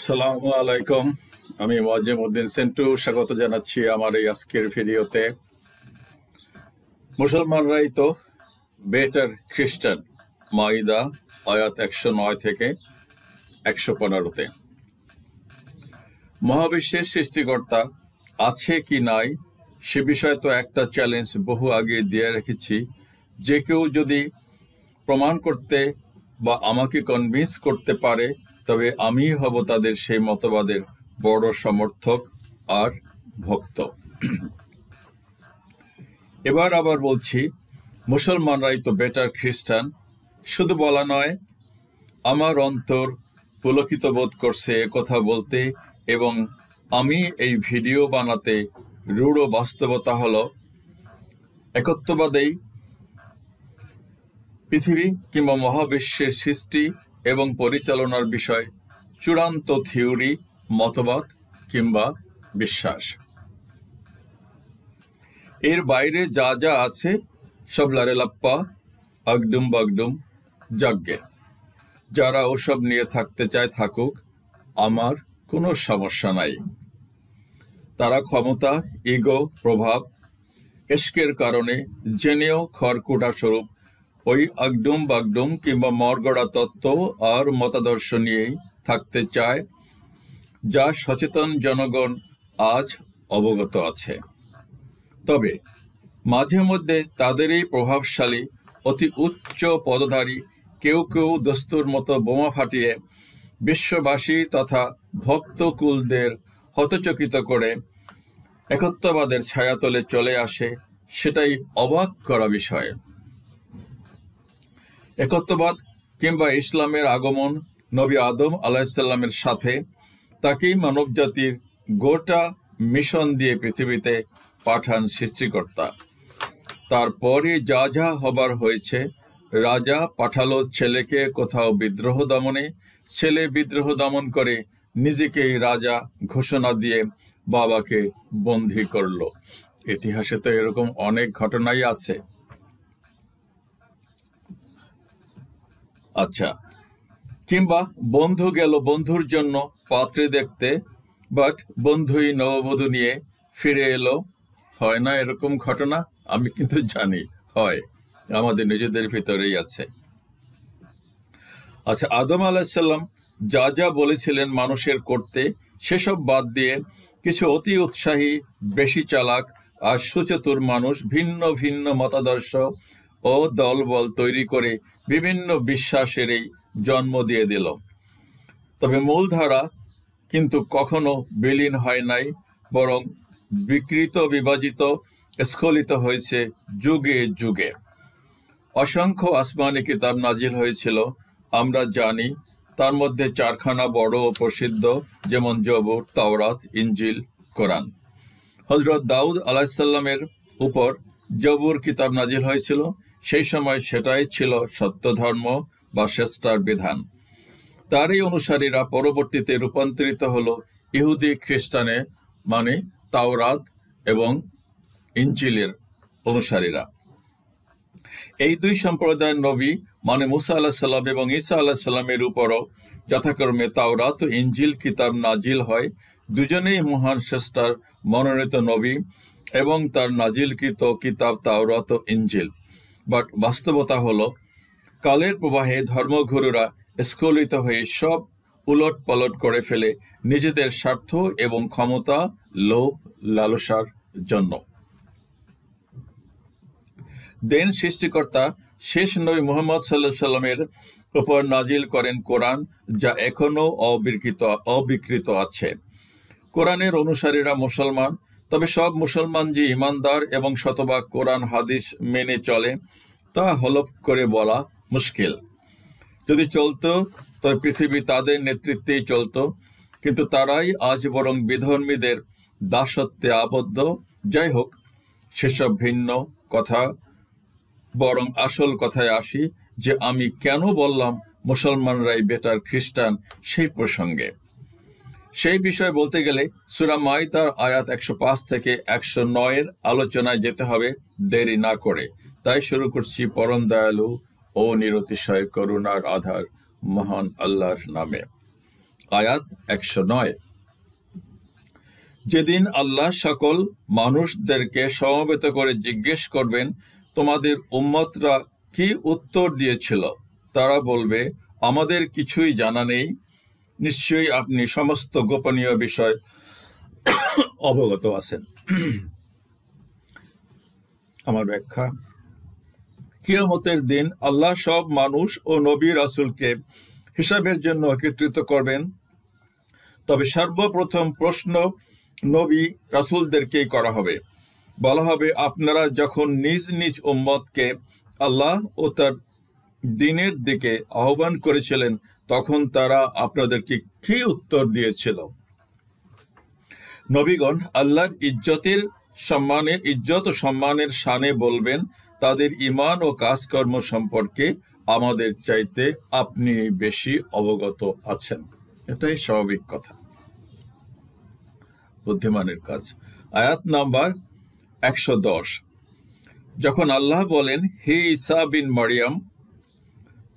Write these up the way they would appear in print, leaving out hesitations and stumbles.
আসসালামু আলাইকুম। আমি মোয়াজ্জেমউদ্দিন সেন্টু স্বাগত জানাচ্ছি আমার এই আজকের ভিডিওতে। মুসলমানরাই তো বেটার খ্রিস্টান, মাইদা আয়াত 109 থেকে 115-তে। মহাবিশ্বের সৃষ্টিকর্তা আছে কি নাই সে বিষয়ে তো একটা চ্যালেঞ্জ বহু আগে দিয়ে রেখেছি। যে কেউ যদি প্রমাণ করতে বা আমাকে কনভিন্স করতে পারে তবে আমি হব তাদের সেই মতবাদের বড় সমর্থক আর ভক্ত। এবার আবার বলছি, মুসলমানরাই তো বেটার খ্রিস্টান শুধু বলা নয়, আমার অন্তর পুলকিত বোধ করছে কথা বলতে, এবং আমি এই ভিডিও বানাতে রূঢ় বাস্তবতা হলো একত্ববাদেই পৃথিবী কিংবা মহাবিশ্বের সৃষ্টি এবং পরিচালনার বিষয় চূড়ান্ত থিওরি, মতবাদ কিংবা বিশ্বাস। এর বাইরে যা যা আছে সব লারেলাপ্পা, আগডুম বাগডুম যজ্ঞে। যারা ওসব নিয়ে থাকতে চায় থাকুক, আমার কোনো সমস্যা নাই। তারা ক্ষমতা, ইগো, প্রভাব, এশকের কারণে জেনেও খড়কুটা স্বরূপ ওই আগডুম বাগডুম কিংবা মরগড়া তত্ত্ব আর মতাদর্শ নিয়েই থাকতে চায়, যা সচেতন জনগণ আজ অবগত আছে। তবে মাঝে মধ্যে তাদেরই প্রভাবশালী অতি উচ্চ পদধারী কেউ কেউ দস্তুর মতো বোমা ফাটিয়ে বিশ্ববাসী তথা ভক্তকুলদের হতচকিত করে একত্ববাদের ছায়াতলে চলে আসে, সেটাই অবাক করা বিষয়। একত্ববাদ কিংবা ইসলামের আগমন নবী আদম আলাইসাল্লামের সাথে, তাকেই মানবজাতির গোটা মিশন দিয়ে পৃথিবীতে পাঠান সৃষ্টিকর্তা। তারপরে যা যা হবার হয়েছে, রাজা পাঠালো ছেলেকে কোথাও বিদ্রোহ দমনে, ছেলে বিদ্রোহ দমন করে নিজেকেই রাজা ঘোষণা দিয়ে বাবাকে বন্দী করলো। ইতিহাসে তো এরকম অনেক ঘটনাই আছে। আচ্ছা, কিংবা বন্ধু গেল বন্ধুর জন্য পাত্রী দেখতে, বাট বন্ধুই নববধূ নিয়ে ফিরে এলো। হয় না এরকম ঘটনা? আমি কিন্তু জানি হয়, আমাদের নিজেদের ভিতরেই আছে। আচ্ছা, আদম আলাইসাল্লাম যা যা বলেছিলেন মানুষের করতে, সেসব বাদ দিয়ে কিছু অতি উৎসাহী, বেশি চালাক আর সুচতুর মানুষ ভিন্ন ভিন্ন মতাদর্শ ও দলবল তৈরি করে বিভিন্ন বিশ্বাসেরই জন্ম দিয়ে দিল। তবে মূলধারা কিন্তু কখনো বিলীন হয় নাই, বরং বিকৃত, বিভাজিত, স্খলিত হয়েছে যুগে যুগে। অসংখ্য আসমানি কিতাব নাজিল হয়েছিল, আমরা জানি। তার মধ্যে 4খানা বড় ও প্রসিদ্ধ, যেমন জবুর, তাওরাত, ইঞ্জিল, কোরআন। হযরত দাউদ আলাইসাল্লামের উপর জবুর কিতাব নাজিল হয়েছিল। সেই সময় সেটাই ছিল সত্য ধর্ম বা শ্রেষ্ঠার বিধান। তারই অনুসারীরা পরবর্তীতে রূপান্তরিত হলো ইহুদি খ্রিস্টানে, মানে তাওরাত এবং ইঞ্জিলের অনুসারীরা। এই দুই সম্প্রদায়ের নবী মানে মুসা আলাহিসাল্লাম এবং ঈসা আলাহিসাল্লামের উপরও যথাক্রমে তাওরাত ও ইঞ্জিল কিতাব নাজিল হয়। দুজনেই মহান শ্রেষ্ঠার মনোনীত নবী এবং তার নাজিলকৃত কিতাব তাওরাত ও ইঞ্জিল। বাট বাস্তবতা হলো, কালের প্রবাহে ধর্মগুরুরা স্খলিত হয়ে সব উলট পালট করে ফেলে নিজেদের স্বার্থ এবং ক্ষমতা, লোভ, লালসার জন্য। দেন সৃষ্টিকর্তা শেষ নবী মুহাম্মদ সাল্লাল্লাহু আলাইহি সাল্লামের উপর নাজিল করেন কোরআন, যা এখনো অবিকৃত আছে। কোরআনের অনুসারীরা মুসলমান, তবে সব মুসলমান যে ইমানদার এবং শতভাগ কোরআন হাদিস মেনে চলে তা হলফ করে বলা মুশকিল। যদি চলতো তবে পৃথিবী তাদের নেতৃত্বেই চলতো, কিন্তু তারাই আজ বরং বিধর্মীদের দাসত্বে আবদ্ধ। যাই হোক, সেসব ভিন্ন কথা, বরং আসল কথায় আসি, যে আমি কেন বললাম মুসলমানরাই বেটার খ্রিস্টান সেই প্রসঙ্গে। সেই বিষয়ে বলতে গেলে সূরা মাইদার আয়াত 105 থেকে 109-এর আলোচনায় যেতে হবে দেরি না করে। তাই শুরু করছি পরম দয়ালু ও নিরতিশয় করুণার আধার মহান আল্লাহর নামে। আয়াত 109। যেদিন আল্লাহ সকল মানুষদেরকে সমবেত করে জিজ্ঞেস করবেন, তোমাদের উম্মতরা কি উত্তর দিয়েছিল? তারা বলবে, আমাদের কিছুই জানা নেই। নিশ্চয়ই আপনি সমস্ত গোপনীয় বিষয় অবগত আছেন। আমার ব্যাখ্যা: কিয়ামতের দিন আল্লাহ সব মানুষ ও নবী রাসূলকে হিসাবের জন্য একত্রিত করবেন। তবে সর্বপ্রথম প্রশ্ন নবী রাসূলদেরকেই করা হবে। বলা হবে, আপনারা যখন নিজ নিজ উম্মতকে আল্লাহ ও তার দ্বীনের দিকে আহ্বান করেছিলেন, তখন তারা আপনাদেরকে কি উত্তর দিয়েছিল? নবীগণ আল্লাহর ইজ্জত ও সম্মানের শানে বলবেন, তাদের ঈমান ও কাজকর্ম সম্পর্কে আমাদের চাইতে আপনি বেশি অবগত আছেন। এটাই স্বাভাবিক কথা, বুদ্ধিমানের কাজ। আয়াত নাম্বার 110। যখন আল্লাহ বলেন, হে ঈসা বিন মারিয়াম,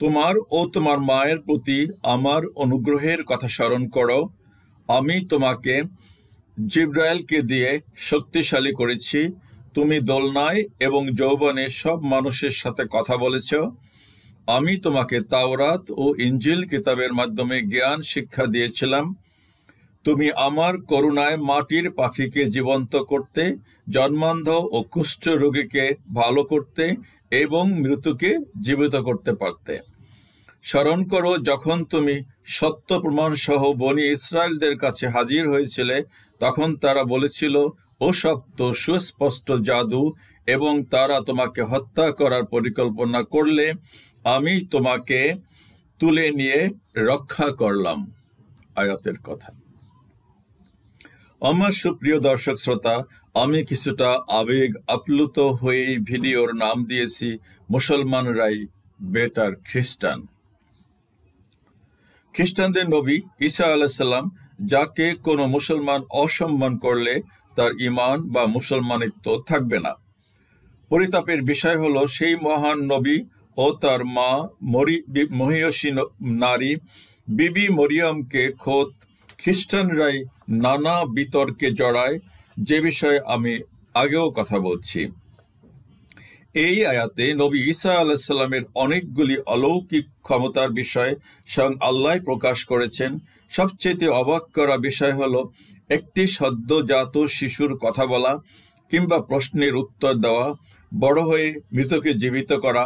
তোমার ও তোমার মায়ের প্রতি আমার অনুগ্রহের কথা স্মরণ করো। আমি তোমাকে জিবরাইলকে দিয়ে শক্তিশালী করেছি। তুমি দোলনায় এবং যৌবনে সব মানুষের সাথে কথা বলেছ। আমি তোমাকে তাওরাত ও ইনজিল কিতাবের মাধ্যমে জ্ঞান শিক্ষা দিয়েছিলাম। তুমি আমার করুণায় মাটির পাখিকে জীবন্ত করতে, জন্মান্ধ ও কুষ্ঠ রোগীকে ভালো করতে এবং মৃতকে জীবিত করতে পারতে। স্মরণ করো, যখন তুমি সত্য প্রমাণ সহ বনি ইসরায়েলদের কাছে হাজির হয়েছিলে, তখন তারা বলেছিল, ও সব তো সুস্পষ্ট জাদু, এবং তারা তোমাকে হত্যা করার পরিকল্পনা করলে আমি তোমাকে তুলে নিয়ে রক্ষা করলাম। আয়াতের কথা। আমার সুপ্রিয় দর্শক শ্রোতা, আমি কিছুটা আবেগ আপ্লুত হয়ে ভিডিওর নাম দিয়েছি মুসলমানরাই বেটার খ্রিস্টান। খ্রিস্টানদের নবী ঈসা আলাইহিস সালাম, যাকে কোনো মুসলমান অসম্মান করলে তার ঈমান বা মুসলমানিত্ব থাকবে না। পরিতাপের বিষয় হলো, সেই মহান নবী ও তার মা মহিয়সী নারী বিবি মরিয়মকে খোদ খ্রিস্টানরাই নানা বিতর্কে জড়ায়, যে বিষয়ে আমি আগেও কথা বলছি। এই আয়াতে নবী ঈসা আলাইহিস সালামের অনেকগুলি অলৌকিক ক্ষমতার বিষয় স্বয়ং আল্লাহ প্রকাশ করেছেন। সবচেয়ে অবাক করা বিষয় হলো, একটি সদ্যজাত শিশুর কথা বলা কিংবা প্রশ্নের উত্তর দেওয়া, বড় হয়ে মৃতকে জীবিত করা,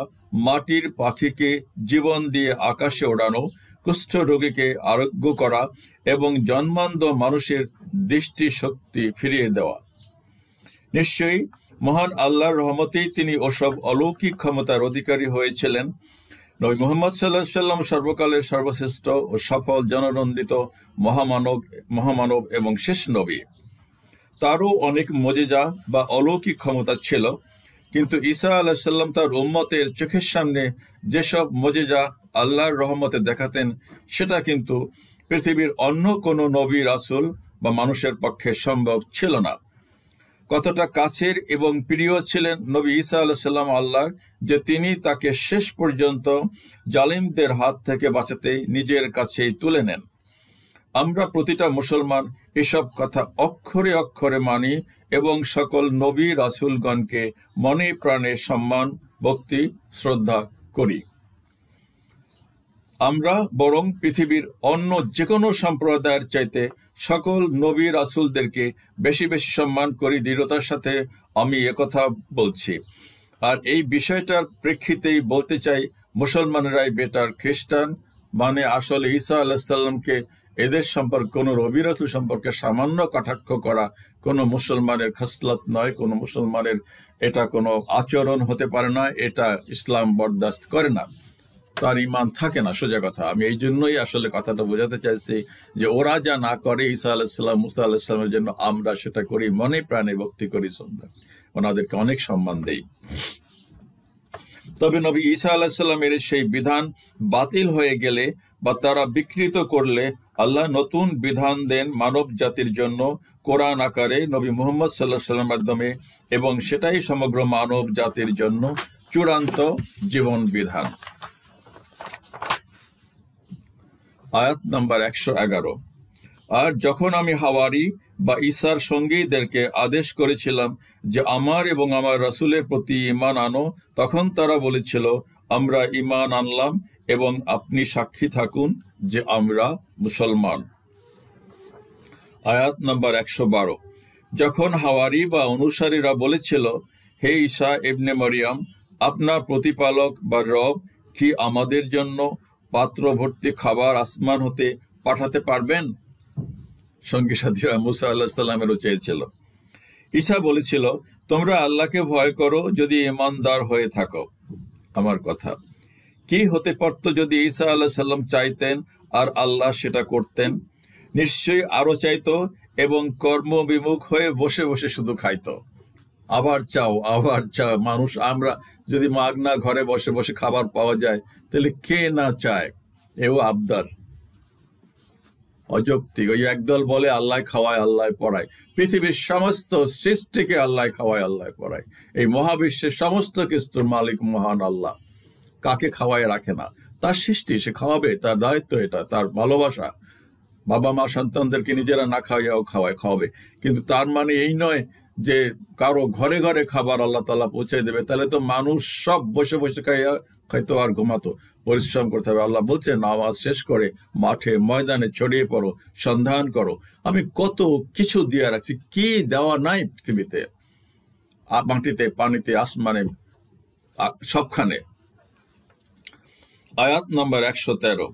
মাটির পাখিকে জীবন দিয়ে আকাশে ওড়ানো, কুষ্ঠ রোগীকে আরোগ্য করা এবং জন্মান্ধ মানুষের দৃষ্টিশক্তি ফিরিয়ে দেওয়া। নিশ্চয়ই মহান আল্লাহর রহমতেই তিনি ওসব অলৌকিক ক্ষমতার অধিকারী হয়েছিলেন। নবী মুহাম্মদ সাল্লাল্লাহু আলাইহি ওয়াসাল্লাম সর্বকালের সর্বশ্রেষ্ঠ ও সফল জননন্দিত মহামানব এবং শেষ নবী। তারও অনেক মুজিজা বা অলৌকিক ক্ষমতা ছিল, কিন্তু ঈসা আলাইহিস সালাম তার উম্মতের চোখের সামনে যেসব মুজিজা আল্লাহর রহমতে দেখাতেন, সেটা কিন্তু পৃথিবীর অন্য কোনো নবী রাসূল বা মানুষের পক্ষে সম্ভব ছিল না। কতটা কাছের এবং প্রিয় ছিলেন নবী ঈসা আলাইহিস সালাম আল্লাহর, যে তিনি তাকে শেষ পর্যন্ত জালিমদের হাত থেকে বাঁচাতে নিজের কাছেই তুলে নেন। আমরা প্রতিটা মুসলমান এসব কথা অক্ষরে অক্ষরে মানি এবং সকল নবী রাসূলগণকে মনে প্রাণে সম্মান, ভক্তি, শ্রদ্ধা করি। আমরা বরং পৃথিবীর অন্য যে কোনো সম্প্রদায়ের চাইতে সকল নবী রাসূলদেরকে বেশি বেশি সম্মান করি। দৃঢ়তার সাথে আমি একথা বলছি। আর এই বিষয়টার প্রেক্ষিতেই বলতে চাই, মুসলমানেরাই বেটার খ্রিস্টান। মানে আসলে ঈসা আলাইহিস সালামকে, এদের সম্পর্কে, কোনো নবী রাসূল সম্পর্কে সামান্য কটাক্ষ করা কোনো মুসলমানের খাসলত নয়, কোনো মুসলমানের এটা কোনো আচরণ হতে পারে না। এটা ইসলাম বরদাস্ত করে না, তার ঈমান থাকে না, সোজা কথা। আমি এই জন্যই আসলে কথাটা বোঝাতে চাইছি যে ওরা যা না করে ঈসা আলাইহিস সালাম, মুসা আলাইহিস সালামের জন্য, আমরা সেটা করি, মনে প্রাণে ভক্তি করি, শ্রদ্ধা, ওনাদেরকে অনেক সম্মান দেই। তবে নবী ঈসা আলাইহিস সালামের সেই বিধান বাতিল হয়ে গেলে বা তারা বিকৃত করলে আল্লাহ নতুন বিধান দেন মানব জাতির জন্য কোরআন আকারে নবী মুহাম্মদ সাল্লাল্লাহু আলাইহি ওয়াসাল্লামের মাধ্যমে, এবং সেটাই সমগ্র মানব জাতির জন্য চূড়ান্ত জীবন বিধান। আয়াত নাম্বার 111। আর যখন আমি হাওয়ারি বা ঈসার সঙ্গীদেরকে আদেশ করেছিলাম যে আমার এবং আমার রাসূলের প্রতি ঈমান আনো, তখন তারা বলেছিল, আমরা ঈমান আনলাম এবং আপনি সাক্ষী থাকুন যে আমরা মুসলমান। আয়াত নম্বর 112। যখন হাওয়ারি বা অনুসারীরা বলেছিল, হে ঈসা ইবনে মরিয়ম, আপনার প্রতিপালক বা রব কি আমাদের জন্য পাত্র ভর্তি খাবার আসমান হতে পাঠাতে পারবেন? সঙ্গী সাথীরা মুসা আল্লাহ সাল্লামেরও চেয়েছিল। ঈসা বলেছিল, তোমরা আল্লাহকে ভয় করো যদি ঈমানদার হয়ে থাকো। আমার কথা, কি হতে পারত যদি ঈসা আল্লাহ সাল্লাম চাইতেন আর আল্লাহ সেটা করতেন? নিশ্চয়ই আরো চাইতো এবং কর্মবিমুখ হয়ে বসে বসে শুধু খাইতো। আবার চাও, আবার চাও। মানুষ, আমরা যদি মাগনা ঘরে বসে বসে খাবার পাওয়া যায়, তাহলে কে না চায়? এও আবদার, অযৌক্তিক। ওই একদল বলে আল্লাহ খাওয়ায়, আল্লাহ পড়ায়। পৃথিবীর সমস্ত সৃষ্টিকে আল্লাহ খাওয়ায়, আল্লাহ পড়ায়। এই মহাবিশ্বের সমস্ত কিছুর মালিক মহান আল্লাহ। কাকে খাওয়ায় রাখে না, তার সৃষ্টি, সে খাওয়াবে, তার দায়িত্ব, এটা তার ভালোবাসা। বাবা মা সন্তানদেরকে নিজেরা না খাওয়াও খাওয়াবে, কিন্তু তার মানে এই নয় যে কারো ঘরে ঘরে খাবার আল্লাহ তাআলা পৌঁছে দেবে। তাহলে তো মানুষ সব বসে বসে খাইতো আর ঘুমাতো। পরিশ্রম করতে হবে। আল্লাহ বলছে, নামাজ শেষ করে মাঠে ময়দানে ছড়িয়ে পড়ো, সন্ধান করো। আমি কত কিছু দিয়ে রাখছি, কি দেওয়া নাই পৃথিবীতে, মাটিতে, পানিতে, আসমানে, সবখানে। আয়াত নম্বর 113।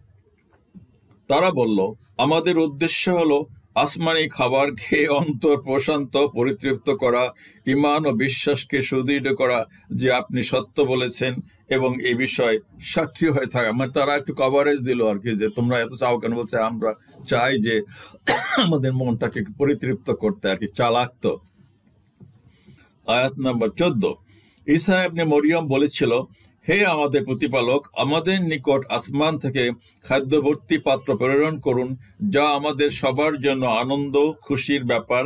তারা বলল, আমাদের উদ্দেশ্য হলো আসমানি খাবার খেয়ে অন্তর প্রশান্ত, পরিতৃপ্ত করা, ঈমান ও বিশ্বাসকে সুদৃঢ় করা যে আপনি সত্য বলেছেন এবং এই বিষয়ে সাক্ষী হয়ে থাকা। মানে তারা একটু কভারেজ দিল আর কি, যে তোমরা এত চাও কেন? বলছে, আমরা চাই যে আমাদের মনটাকে একটু পরিতৃপ্ত করতে আর কি, চালাক তো। আয়াত নম্বর 14। ঈসা ইবনে মরিয়ম বলেছিল, হে আমাদের প্রতিপালক, আমাদের নিকট আসমান থেকে খাদ্যভর্তি পাত্র প্রেরণ করুন, যা আমাদের সবার জন্য আনন্দ, খুশির ব্যাপার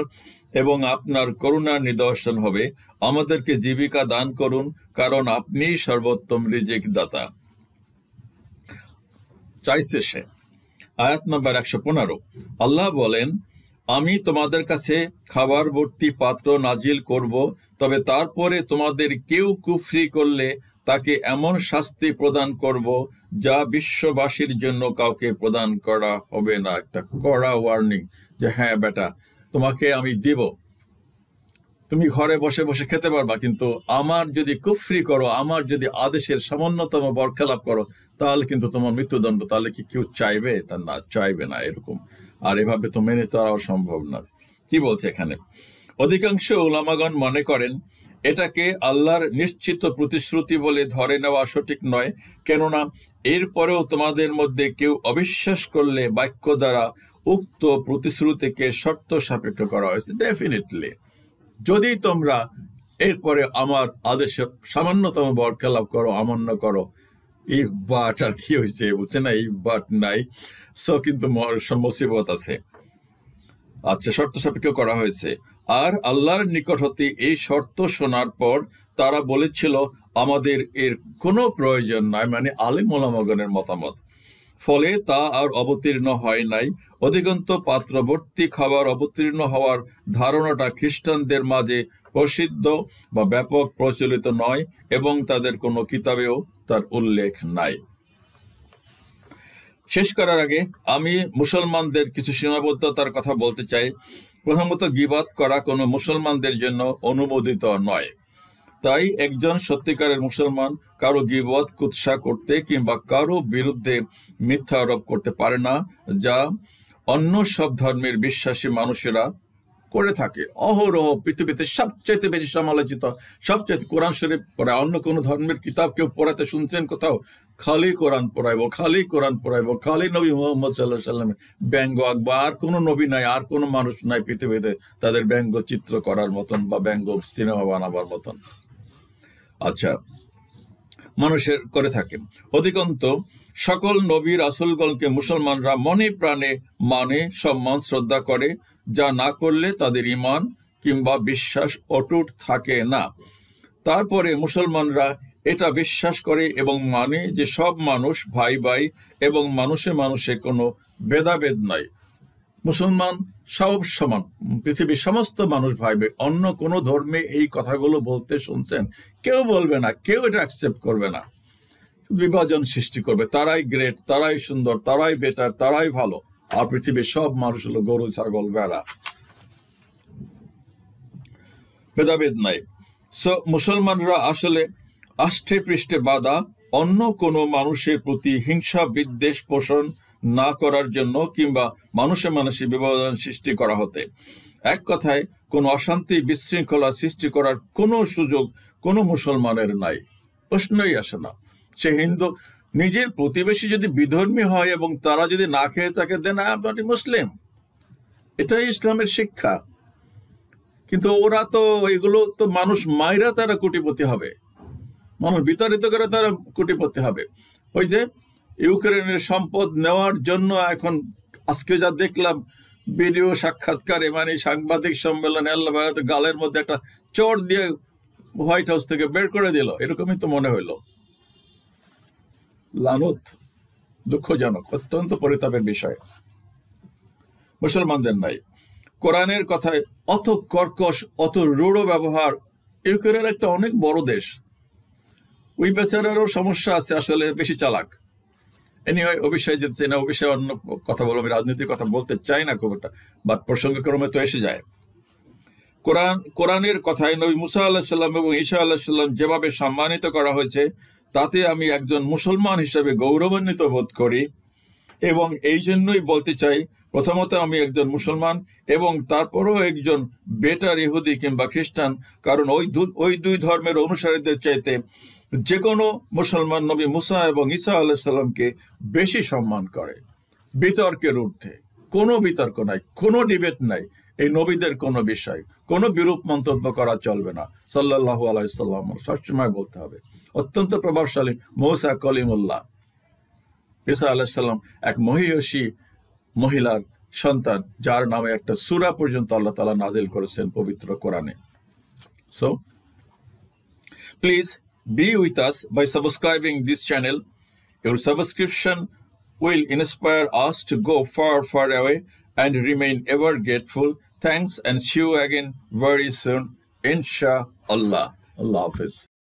এবং আপনার করুণার নিদর্শন হবে। আমাদেরকে জীবিকা দান করুন, কারণ আপনিই সর্বোত্তম রিজিক দাতা। চাইছে সে। আয়াত নম্বর 115। আল্লাহ বলেন, আমি তোমাদের কাছে খাবার ভর্তি পাত্র নাজিল করব, তবে তারপরে তোমাদের কেউ কুফরি করলে তাকে এমন শাস্তি প্রদান করব যা বিশ্ববাসীর জন্য কাউকে প্রদান করা হবে না। একটা কড়া ওয়ার্নিং, যে হ্যাঁ বেটা, তোমাকে আমি দিব, তুমি ঘরে বসে বসে খেতে পারবা, কিন্তু আমার যদি কুফরি করো, আমার যদি আদেশের সামান্যতম বরখেলাপ করো, তাহলে কিন্তু তোমার মৃত্যুদণ্ড। তাহলে কি কেউ চাইবে? এটা না, চাইবে না এরকম। আর এভাবে তো মেনে তারাও সম্ভব না। কি বলছে এখানে? অধিকাংশ উলামাগণ মনে করেন এটাকে আল্লাহর নিশ্চিত প্রতিশ্রুতি বলে ধরে নেওয়া সঠিক নয়, কেননা এরপরেও তোমাদের মধ্যে কেউ অবিশ্বাস করলে বাক্য দ্বারা উক্ত প্রতিশ্রুতিকে শর্ত সাপেক্ষ করা হয়েছে। ডেফিনেটলি যদি তোমরা এরপরে আমার আদেশের সামান্যতম বরখেলাপ করো, অমান্য করো, ইফ বাট আর কি হয়েছে বুঝছে না, ইফ বাট নাই, সো কিন্তু মুসিবত আছে। আচ্ছা, শর্ত সাপেক্ষ করা হয়েছে। আর আল্লাহর নিকট হতে এই শর্ত শোনার পর তারা বলেছিল, আমাদের এর কোনো প্রয়োজন নাই, মানে আলেম ওলামাগণের মতামত। ফলে তা আর অবতীর্ণ হয় নাই। অধিকন্ত পাত্রবর্তী খাবার অবতীর্ণ হওয়ার ধারণাটা খ্রিস্টানদের মাঝে প্রসিদ্ধ বা ব্যাপক প্রচলিত নয় এবং তাদের কোনো কিতাবেও তার উল্লেখ নাই। শেষ করার আগে আমি মুসলমানদের কিছু সীমাবদ্ধতার কথা বলতে চাই। প্রথমত, গীবত করা কোনো মুসলমানদের জন্য অনুমোদিত নয়। তাই একজন সত্যিকারের মুসলমান কারো গীবত, কুৎসা করতে কিংবা কারো বিরুদ্ধে মিথ্যা আরোপ করতে পারে না, যা অন্য সব ধর্মের বিশ্বাসী মানুষেরা করে থাকে অহরহ। পৃথিবীতে সবচেয়ে বেশি সমালোচিত, সবচেয়ে কোরআন শরীফ পড়ায়। অন্য কোনো ধর্মের কিতাব কেউ পড়াতে শুনছেন কোথাও? খালি কোরআন পড়াইবো, খালি কোরআন পড়াইবো, খালি নবী মুহাম্মদ সাল্লাল্লাহু আলাইহি সাল্লামের ব্যঙ্গ আঁকবো। আর কোনো নবী নাই, আর কোনো মানুষ নাই পৃথিবীতে তাদের ব্যঙ্গ চিত্র করার মতন বা ব্যঙ্গ সিনেমা বানাবার মতন। আচ্ছা, মানুষের করে থাকে। অধিকন্ত সকল নবী রাসূলগণকে মুসলমানরা মনে প্রাণে মানে, সম্মান শ্রদ্ধা করে, যা না করলে তাদের ঈমান কিংবা বিশ্বাস অটুট থাকে না। তারপরে মুসলমানরা এটা বিশ্বাস করে এবং মানে যে সব মানুষ ভাই ভাই এবং মানুষে মানুষে কোনো ভেদাভেদ নাই। মুসলমান সব সমান, পৃথিবীর সমস্ত মানুষ ভাইবে। অন্য কোনো ধর্মে এই কথাগুলো বলতে শুনছেন, কেউ বলবে না, কেউ এটা অ্যাকসেপ্ট করবে না, বিভাজন সৃষ্টি করবে। তারাই গ্রেট, তারাই সুন্দর, তারাই বেটার, তারাই ভালো, আর পৃথিবীর সব মানুষ হলো গরু, ছাগল, ভেড়া, ভেদাভেদ নাই। সো মুসলমানরা আসলে আষ্টে পৃষ্ঠে বাঁধা, অন্য কোনো মানুষের প্রতি হিংসা বিদ্বেষ পোষণ না করার জন্য কিংবা মানুষে মানুষে বিভাজন সৃষ্টি করা হতে। এক কথায় কোনো অশান্তি বিশৃঙ্খলা সৃষ্টি করার কোনো সুযোগ কোনো মুসলমানের নাই, প্রশ্নই আসে না। সে হিন্দু, নিজের প্রতিবেশী যদি বিধর্মী হয় এবং তারা যদি না খেয়ে থাকে, then I am not a Muslim. এটাই ইসলামের শিক্ষা। কিন্তু ওরা তো এগুলো তো মানুষ মাইরা তারা কোটিপতি হবে, মানুষ বিতাড়িত করে তারা কোটিপতি হবে। ওই যে ইউক্রেনের সম্পদ নেওয়ার জন্য এখন আজকে যা দেখলাম ভিডিও সাক্ষাৎকারে, মানে সাংবাদিক সম্মেলনে আল্লাহ গালের মধ্যে একটা চড় দিয়ে হোয়াইট হাউস থেকে বের করে দিল, এরকমই তো মনে হইল। লানত, দুঃখজনক, অত্যন্ত পরিতাপের বিষয়। মুসলমানদের নাই। কোরআনের কথায় অত কর্কশ, অত রূঢ় ব্যবহার। ইউক্রেন একটা অনেক বড় দেশ, ওই বেচারারও সমস্যা আছে, আসলে বেশি চালাক। এনিওয়ে, ও বিষয়ে যেতে চাই না, ও বিষয়ে অন্য কথা বলবো। আমি রাজনীতির কথা বলতে চাই না খুব একটা, বাট প্রসঙ্গক্রমে তো এসে যায়। কোরআনের কথায় নবী মুসা আলাহিসাল্লাম এবং ঈসা আলাহিসাল্লাম যেভাবে সম্মানিত করা হয়েছে, তাতে আমি একজন মুসলমান হিসেবে গৌরবান্বিত বোধ করি। এবং এই জন্যই বলতে চাই, প্রথমত আমি একজন মুসলমান এবং তারপরও একজন বেটার ইহুদি কিংবা খ্রিস্টান, কারণ ওই দুই ধর্মের অনুসারীদের চাইতে যে কোনো মুসলমান নবী মুসা এবং ঈসা আলাইহিসসালামকে বেশি সম্মান করে। বিতর্কের ঊর্ধ্বে, কোনো বিতর্ক নাই, কোনো ডিবেট নাই। এই নবীদের কোনো বিষয়, কোনো বিরূপ মন্তব্য করা চলবে না। সাল্লাল্লাহু আলাইহি সাল্লাম সবসময় বলতে হবে। অত্যন্ত প্রভাবশালী মূসা কলিমুল্লাহ, ঈসা আলাইহিসসালাম এক মহিয়সী মহিলার সন্তান, যার নামে একটা সূরা পর্যন্ত আল্লাহ তাআলা নাজিল করেছেন পবিত্র কোরআনে। So please be with us by subscribing this channel. Your subscription will inspire us to go far, far away and remain ever grateful. Thanks, and see you again very soon, inshallah. Allah Hafiz.